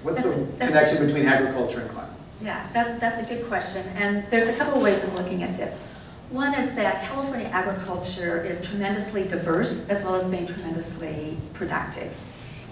What's the connection between agriculture and climate? Yeah, that's a good question, and there's a couple of ways of looking at this. One is that California agriculture is tremendously diverse as well as being tremendously productive.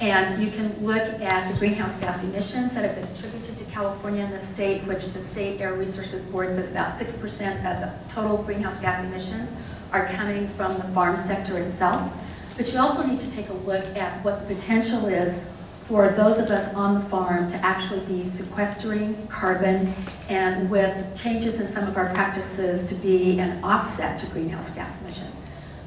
And you can look at the greenhouse gas emissions that have been attributed to California and the state, which the State Air Resources Board says about 6% of the total greenhouse gas emissions are coming from the farm sector itself. But you also need to take a look at what the potential is for those of us on the farm to actually be sequestering carbon, and with changes in some of our practices to be an offset to greenhouse gas emissions.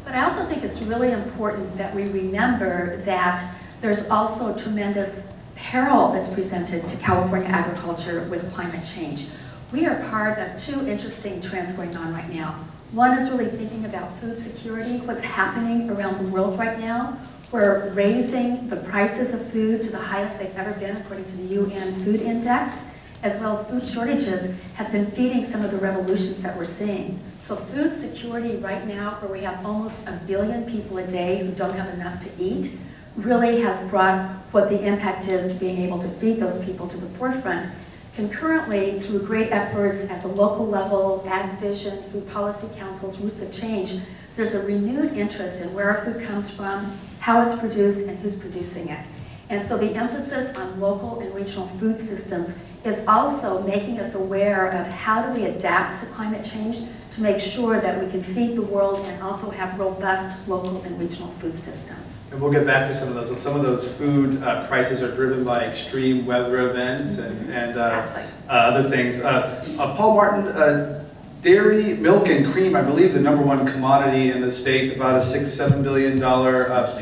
But I also think it's really important that we remember that there's also tremendous peril that's presented to California agriculture with climate change. We are part of two interesting trends going on right now. One is really thinking about food security, what's happening around the world right now. We're raising the prices of food to the highest they've ever been according to the UN Food Index, as well as food shortages have been feeding some of the revolutions that we're seeing. So food security right now, where we have almost 1 billion people a day who don't have enough to eat, really has brought what the impact is to being able to feed those people to the forefront. Concurrently, through great efforts at the local level, AgVision, Food Policy Council's Roots of Change, there's a renewed interest in where our food comes from, how it's produced, and who's producing it. And so the emphasis on local and regional food systems is also making us aware of how do we adapt to climate change to make sure that we can feed the world and also have robust local and regional food systems. And we'll get back to some of those. And some of those food prices are driven by extreme weather events and Exactly. Other things. Paul Martin, dairy, milk, and cream, I believe the #1 commodity in the state, about a $6–7 billion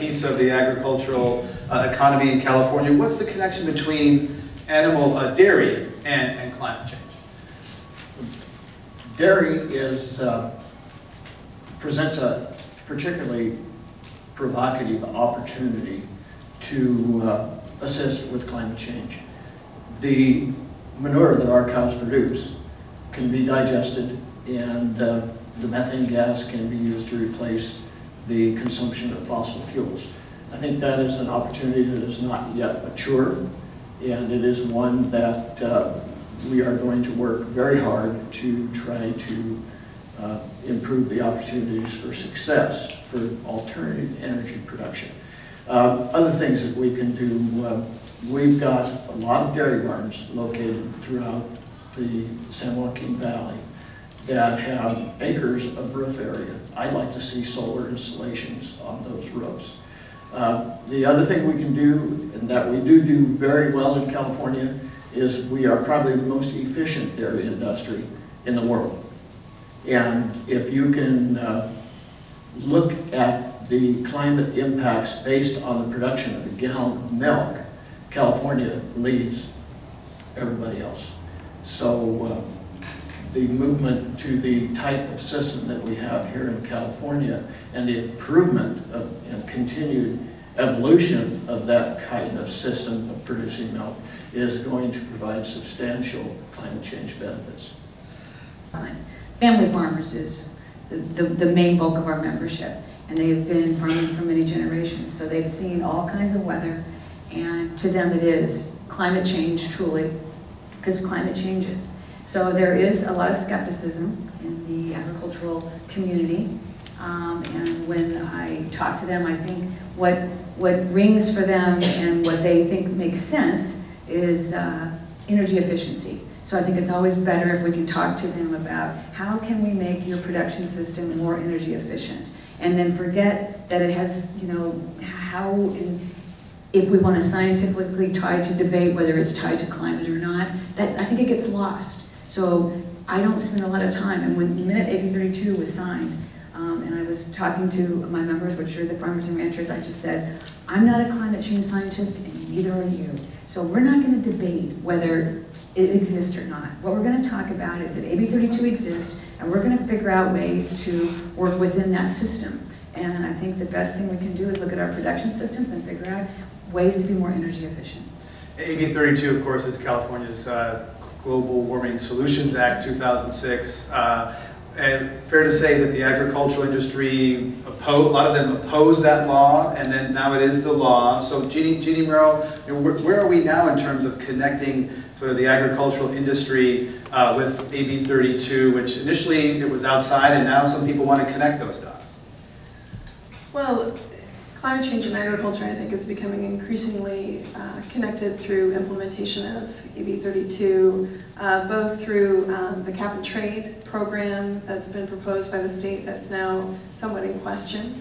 piece of the agricultural economy in California. What's the connection between animal dairy and climate change? Dairy presents a particularly provocative opportunity to assist with climate change. The manure that our cows produce can be digested, and the methane gas can be used to replace the consumption of fossil fuels. I think that is an opportunity that is not yet mature, and it is one that we are going to work very hard to try to improve the opportunities for success for alternative energy production. Other things that we can do, we've got a lot of dairy barns located throughout the San Joaquin Valley that have acres of roof area. I'd like to see solar installations on those roofs. The other thing we can do, and that we do very well in California, is we are probably the most efficient dairy industry in the world. And if you can look at the climate impacts based on the production of a gallon of milk, California leads everybody else. So the movement to the type of system that we have here in California and the improvement of and continued evolution of that kind of system of producing milk is going to provide substantial climate change benefits. Family farmers is the main bulk of our membership, and they've been farming for many generations, so they've seen all kinds of weather, and to them it is climate change truly, because climate changes. So there is a lot of skepticism in the agricultural community, and when I talk to them, I think what rings for them and what they think makes sense is energy efficiency. So I think it's always better if we can talk to them about how can we make your production system more energy efficient, and then forget that it has, you know, if we want to scientifically try to debate whether it's tied to climate or not, that I think it gets lost. So I don't spend a lot of time, and when the minute AB 32 was signed, and I was talking to my members, which are the farmers and ranchers, I just said, I'm not a climate change scientist, and neither are you. So we're not going to debate whether it exists or not. What we're going to talk about is that AB 32 exists, and we're going to figure out ways to work within that system. And I think the best thing we can do is look at our production systems and figure out ways to be more energy efficient. AB 32, of course, is California's Global Warming Solutions Act 2006. And fair to say that the agricultural industry, a lot of them opposed that law, and then now it is the law. So Jeannie Merrill, where are we now in terms of connecting sort of the agricultural industry with AB 32, which initially it was outside, and now some people want to connect those dots? Well, climate change in agriculture, I think, is becoming increasingly connected through implementation of AB 32, both through the cap and trade program that's been proposed by the state that's now somewhat in question.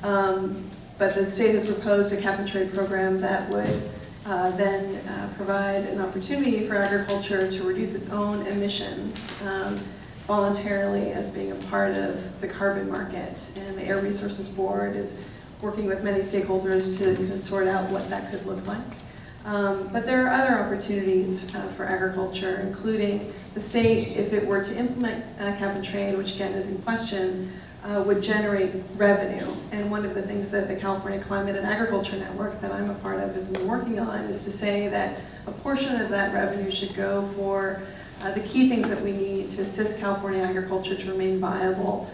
But the state has proposed a cap and trade program that would then provide an opportunity for agriculture to reduce its own emissions voluntarily as being a part of the carbon market. And the Air Resources Board is working with many stakeholders to sort out what that could look like. But there are other opportunities for agriculture, including the state, if it were to implement cap and trade, which again is in question, would generate revenue. And one of the things that the California Climate and Agriculture Network that I'm a part of has been working on is to say that a portion of that revenue should go for the key things that we need to assist California agriculture to remain viable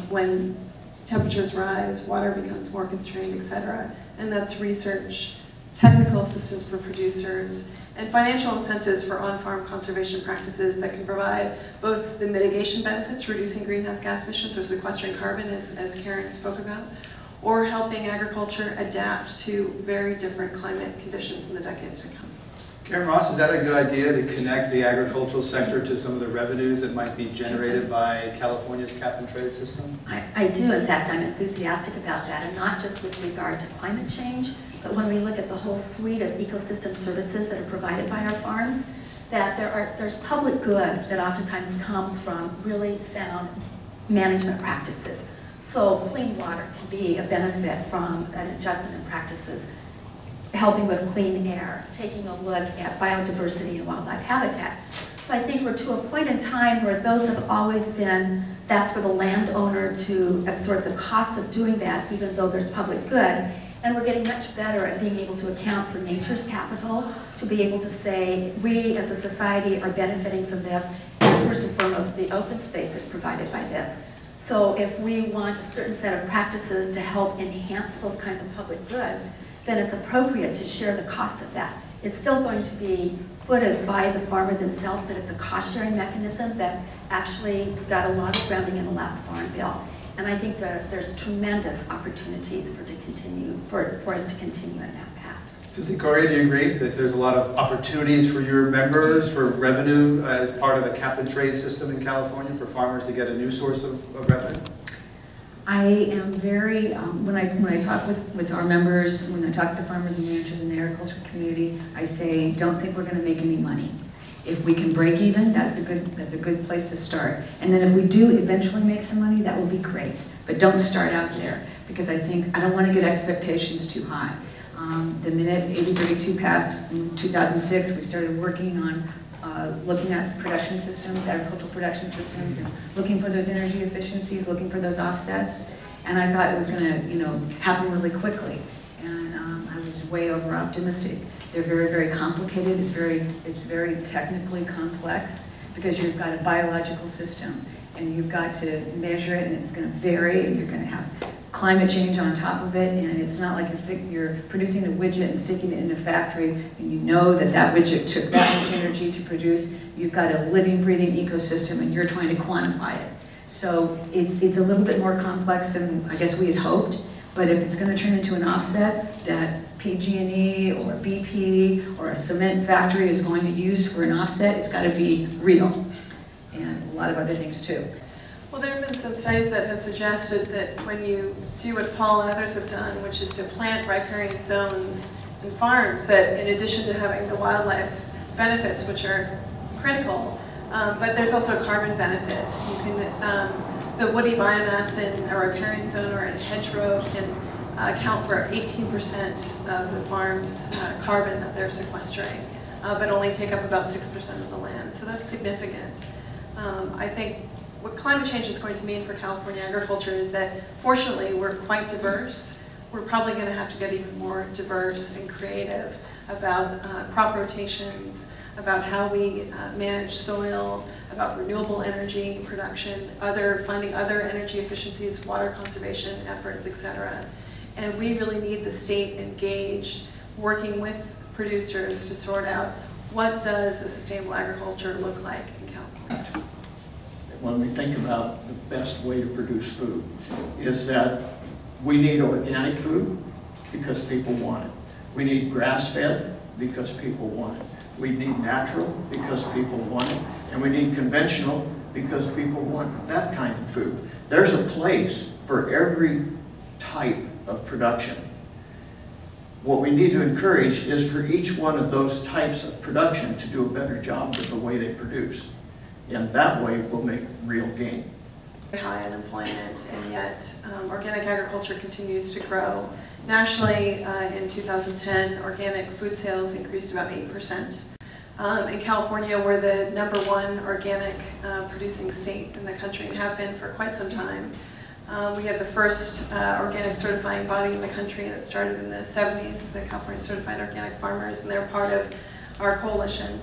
when temperatures rise, water becomes more constrained, et cetera. And that's research, technical assistance for producers, and financial incentives for on-farm conservation practices that can provide both the mitigation benefits, reducing greenhouse gas emissions or sequestering carbon, as Karen spoke about, or helping agriculture adapt to very different climate conditions in the decades to come. Karen Ross, is that a good idea to connect the agricultural sector to some of the revenues that might be generated by California's cap and trade system? I do. In fact, I'm enthusiastic about that, and not just with regard to climate change, but when we look at the whole suite of ecosystem services that are provided by our farms, that there's public good that oftentimes comes from really sound management practices. So clean water can be a benefit from an adjustment in practices, helping with clean air, taking a look at biodiversity and wildlife habitat. So I think we're to a point in time where those have always been, that's for the landowner to absorb the costs of doing that, even though there's public good. And we're getting much better at being able to account for nature's capital, to be able to say, we as a society are benefiting from this, and first and foremost, the open spaces provided by this. So if we want a certain set of practices to help enhance those kinds of public goods, then it's appropriate to share the costs of that. It's still going to be footed by the farmer themselves, but it's a cost-sharing mechanism that actually got a lot of grounding in the last Farm Bill. And I think that there's tremendous opportunities for us to continue in that path. So, Gloria, do you agree that there's a lot of opportunities for your members for revenue as part of a cap and trade system in California for farmers to get a new source of revenue? I am very, when I talk with our members, when I talk to farmers and ranchers in the agricultural community, I say, don't think we're going to make any money. If we can break even, that's a good place to start. And then if we do eventually make some money, that will be great. But don't start out there, because I don't want to get expectations too high. The minute AB 32 passed in 2006, we started working on looking at production systems, agricultural production systems, and looking for those energy efficiencies, looking for those offsets. And I thought it was going to, happen really quickly. And I was way over optimistic. They're very, very complicated. It's very technically complex because you've got a biological system and you've got to measure it, and it's going to vary, and you're going to have climate change on top of it, and it's not like you're producing a widget and sticking it in a factory and you know that widget took that much energy to produce. You've got a living, breathing ecosystem and you're trying to quantify it. So it's a little bit more complex than I guess we had hoped, but if it's going to turn into an offset that PG&E or BP or a cement factory is going to use for an offset, it's got to be real, and a lot of other things too. Well, there have been some studies that have suggested that when you do what Paul and others have done, which is to plant riparian zones in farms, that in addition to having the wildlife benefits, which are critical, but there's also carbon benefits. You can, the woody biomass in a riparian zone or in a hedgerow can account for 18% of the farm's carbon that they're sequestering, but only take up about 6% of the land. So that's significant. I think what climate change is going to mean for California agriculture is that, fortunately, we're quite diverse. We're probably going to have to get even more diverse and creative. about crop rotations, about how we manage soil, about renewable energy production, finding other energy efficiencies, water conservation efforts, etc. And we really need the state engaged, working with producers to sort out what does a sustainable agriculture look like in California. When we think about the best way to produce food, is that we need organic food because people want it. We need grass-fed because people want it. We need natural because people want it. And we need conventional because people want that kind of food. There's a place for every type of production. What we need to encourage is for each one of those types of production to do a better job with the way they produce. And that way we'll make real gain. High unemployment, and yet organic agriculture continues to grow. Nationally, in 2010, organic food sales increased about 8%. In California, we're the #1 organic producing state in the country and have been for quite some time. We had the first organic certifying body in the country that started in the 70s, the California Certified Organic Farmers, and they're part of our coalition.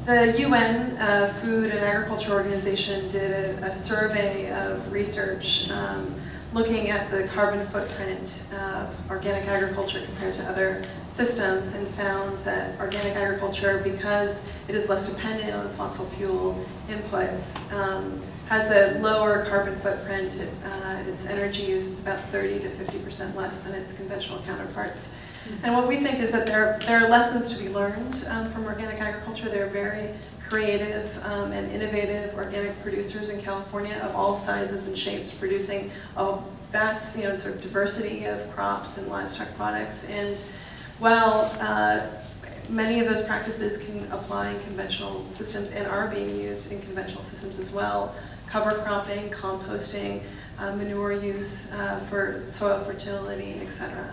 The UN Food and Agriculture Organization did a survey of research looking at the carbon footprint of organic agriculture compared to other systems, and found that organic agriculture, because it is less dependent on fossil fuel inputs, has a lower carbon footprint. Its energy use is about 30 to 50% less than its conventional counterparts. And what we think is that there are lessons to be learned from organic agriculture. There are very creative and innovative organic producers in California of all sizes and shapes, producing a vast, sort of diversity of crops and livestock products. And while many of those practices can apply in conventional systems and are being used in conventional systems as well, cover cropping, composting, manure use for soil fertility, etc.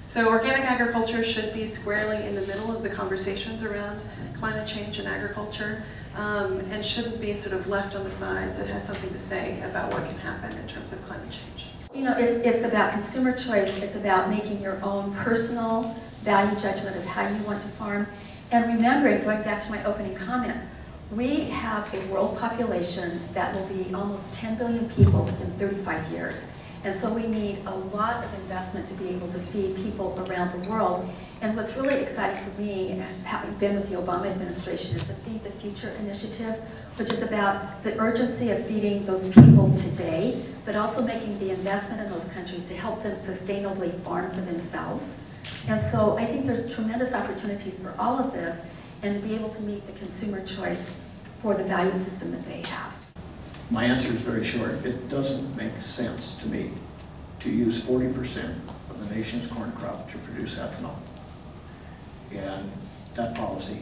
So organic agriculture should be squarely in the middle of the conversations around climate change and agriculture, and shouldn't be sort of left on the sides. It has something to say about what can happen in terms of climate change. It's about consumer choice. It's about making your own personal value judgment of how you want to farm. And remembering, going back to my opening comments, we have a world population that will be almost 10 billion people within 35 years. And so we need a lot of investment to be able to feed people around the world. And what's really exciting for me, and having been with the Obama administration, is the Feed the Future initiative, which is about the urgency of feeding those people today, but also making the investment in those countries to help them sustainably farm for themselves. And so I think there's tremendous opportunities for all of this, and to be able to meet the consumer choice for the value system that they have. My answer is very short. It doesn't make sense to me to use 40% of the nation's corn crop to produce ethanol. And that policy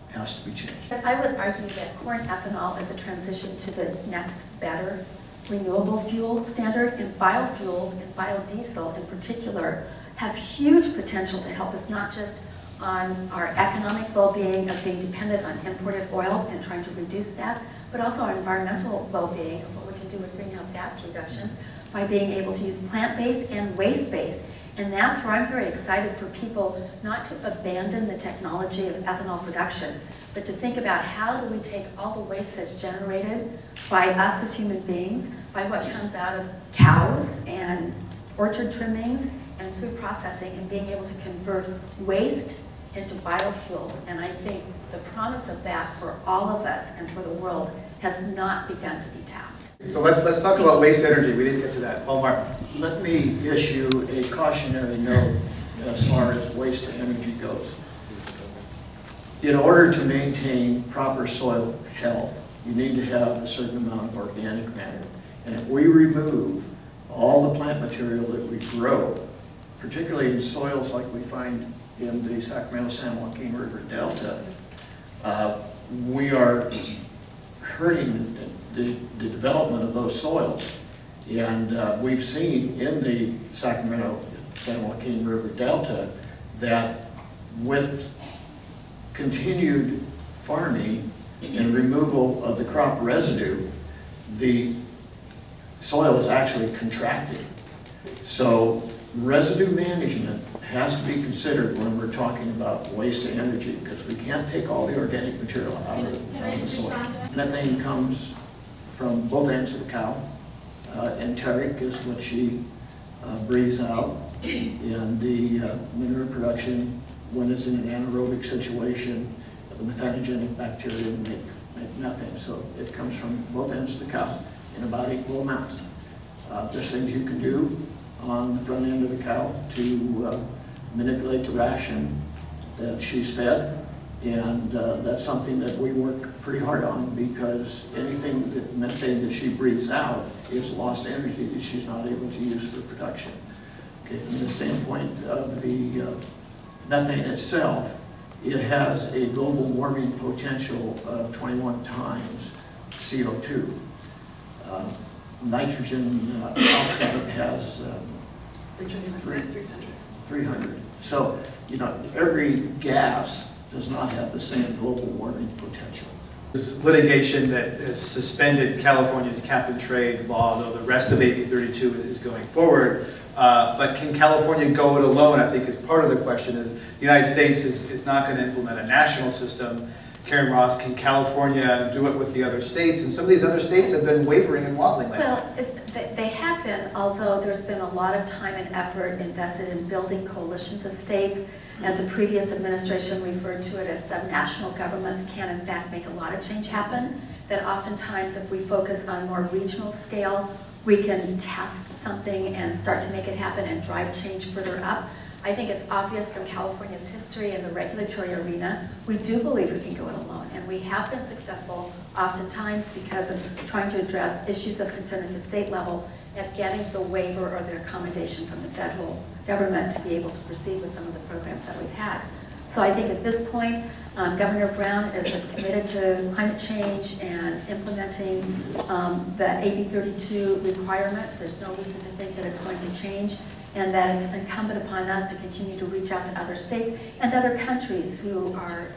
has to be changed. I would argue that corn ethanol is a transition to the next better renewable fuel standard, and biofuels and biodiesel in particular have huge potential to help us not just on our economic well-being of being dependent on imported oil and trying to reduce that, but also our environmental well-being of what we can do with greenhouse gas reductions by being able to use plant-based and waste-based. And that's where I'm very excited for people not to abandon the technology of ethanol production, but to think about how do we take all the waste that's generated by us as human beings, by what comes out of cows and orchard trimmings and food processing, and being able to convert waste into biofuels. And I think the promise of that for all of us and for the world has not begun to be tapped. So let's talk about waste energy. We didn't get to that. Paul Martin. Let me issue a cautionary note as far as waste energy goes. In order to maintain proper soil health, you need to have a certain amount of organic matter. And if we remove all the plant material that we grow, particularly in soils like we find in the Sacramento-San Joaquin River Delta, we are hurting the development of those soils. And we've seen in the Sacramento-San Joaquin River Delta that with continued farming and removal of the crop residue, the soil is actually contracting. So residue management has to be considered when we're talking about waste to energy, because we can't take all the organic material out of the soil. Methane comes from both ends of the cow. Enteric is what she breathes out, and the manure production, when it's in an anaerobic situation, the methanogenic bacteria make methane. So it comes from both ends of the cow in about equal amounts. There's things you can do on the front end of the cow to manipulate the ration that she's fed, and that's something that we work pretty hard on, because anything that methane that she breathes out is lost energy that she's not able to use for production. Okay, from the standpoint of the methane itself, it has a global warming potential of 21 times CO2. Nitrogen oxide has 300. So, you know, every gas does not have the same global warming potential. There's litigation that has suspended California's cap-and-trade law, though the rest of AB 32 is going forward. But can California go it alone? I think is part of the question. Is the United States is not going to implement a national system. Karen Ross, can California do it with the other states? And some of these other states have been wavering and waddling like that. Well, they have been, although there's been a lot of time and effort invested in building coalitions of states. As the previous administration referred to it as subnational governments can in fact make a lot of change happen. That oftentimes if we focus on more regional scale, we can test something and start to make it happen and drive change further up. I think it's obvious from California's history in the regulatory arena, we do believe we can go it alone. And we have been successful oftentimes because of trying to address issues of concern at the state level at getting the waiver or the accommodation from the federal government to be able to proceed with some of the programs that we've had. So I think at this point, Governor Brown is as committed to climate change and implementing the AB 32 requirements. There's no reason to think that it's going to change, and that it's incumbent upon us to continue to reach out to other states and other countries who are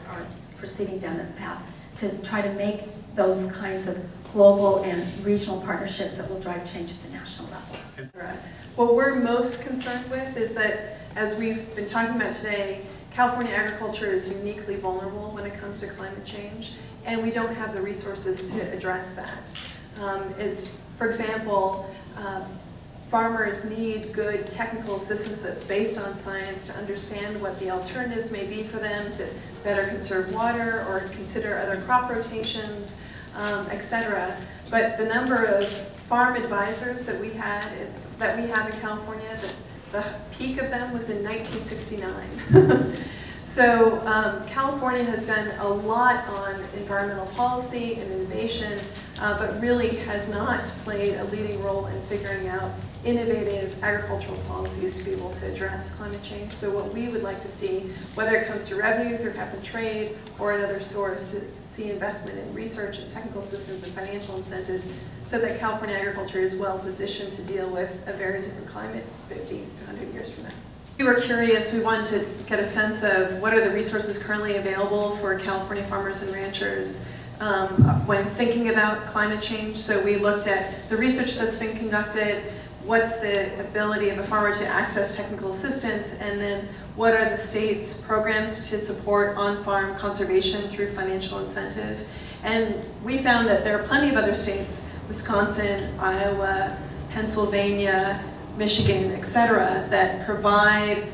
proceeding down this path to try to make those kinds of global and regional partnerships that will drive change at the national level. What we're most concerned with is that, as we've been talking about today, California agriculture is uniquely vulnerable when it comes to climate change, and we don't have the resources to address that. For example, farmers need good technical assistance that's based on science to understand what the alternatives may be for them to better conserve water or consider other crop rotations, etc. But the number of farm advisors that we have in California, the peak of them was in 1969. So California has done a lot on environmental policy and innovation, but really has not played a leading role in figuring out innovative agricultural policies to be able to address climate change. So what we would like to see, whether it comes to revenue through cap and trade or another source, to see investment in research and technical systems and financial incentives so that California agriculture is well positioned to deal with a very different climate 50 to 100 years from now. We were curious, we wanted to get a sense of what are the resources currently available for California farmers and ranchers when thinking about climate change. So we looked at the research that's been conducted, what's the ability of a farmer to access technical assistance, and then what are the state's programs to support on-farm conservation through financial incentive. And we found that there are plenty of other states, Wisconsin, Iowa, Pennsylvania, Michigan, etc., that provide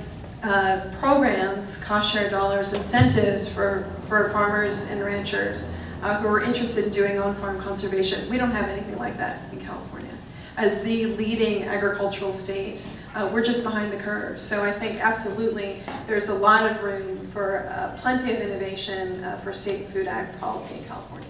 programs, cost share dollars, incentives for farmers and ranchers who are interested in doing on-farm conservation. We don't have anything like that in California. As the leading agricultural state, we're just behind the curve. So I think absolutely there's a lot of room for plenty of innovation for state food ag policy in California.